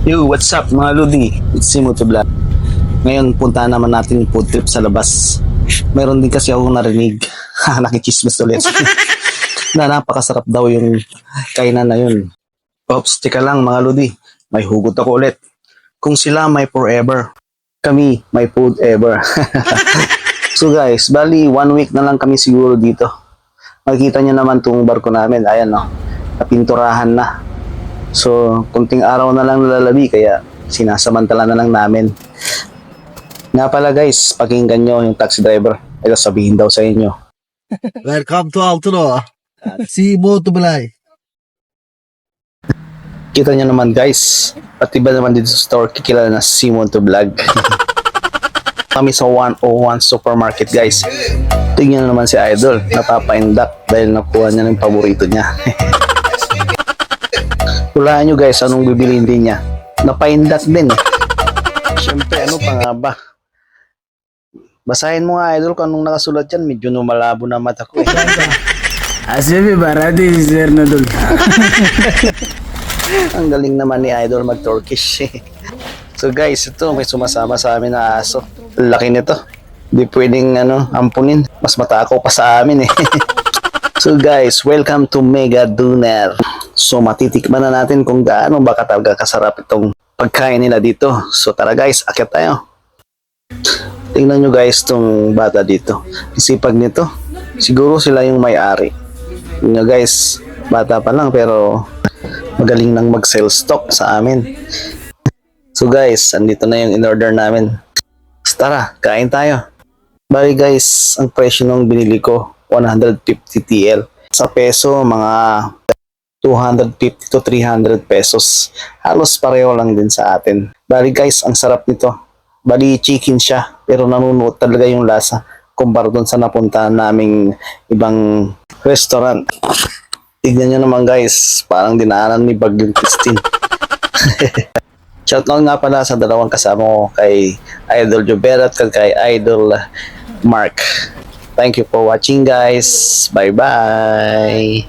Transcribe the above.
Yo, what's up mga Ludi? It's Simo to Vlog. Ngayon, punta naman natin yung food trip sa labas. Meron din kasi ako narinig, nakichismis ulit, na napakasarap daw yung kainan na yun. Oops, tika lang mga Ludi, may hugot ako ulit. Kung sila may forever, kami may food ever. So guys, bali 1 week na lang kami siguro dito. Makikita nyo naman itong barko namin, ayan no, napinturahan na. So, kunting araw na lang lalabi, kaya sinasamantala na lang namin. Nga pala guys, pakinggan nyo yung taxi driver. Ito sabihin daw sa inyo. Welcome to Altona. Simo to Balay. Kita nyo naman guys, pati ba naman dito sa store, kikilala na si Simon to Vlog. Kami sa 101 supermarket guys. Tingnan naman si Idol, napapaindak dahil nakuha niya ng paborito niya. Hulaan nyo guys, anong bibiliin din niya. Napaindak din eh. Siyempre, ano pa nga ba? Basahin mo nga Idol kung anong nakasulat yan. Medyo numalabo na mata ko eh. Asyabi barati sir na dul. Ang galing naman ni Idol mag-Turkish eh. So guys, ito may sumasama sa amin na aso. Laki nito. Hindi pwedeng ampunin. Mas matakaw pa sa amin eh. So guys, welcome to Mega Doner. So matitikman na natin kung gaano ba talaga kasarap itong pagkain nila dito. So tara guys, akyat tayo. Tingnan nyo guys tong bata dito. Sipag nito. Siguro sila yung may-ari. Tingnan nyo guys, bata pa lang pero magaling nang mag-sell stock sa amin. So guys, andito na yung in-order namin. So, tara, kain tayo. Bali guys, ang presyo nung binili ko 150 TL. Sa peso, mga 250 to 300 pesos. Halos pareho lang din sa atin. Bali guys, ang sarap nito. Bali chicken siya, pero nanunuot talaga yung lasa kumpara dun sa napuntahan naming ibang restaurant. Tignan nyo naman guys, parang dinaanan ni Bagyong Christine. Shoutout nga pala sa dalawang kasama ko, kay Idol Jobert at kay Idol Mark. Thank you for watching guys. Bye bye.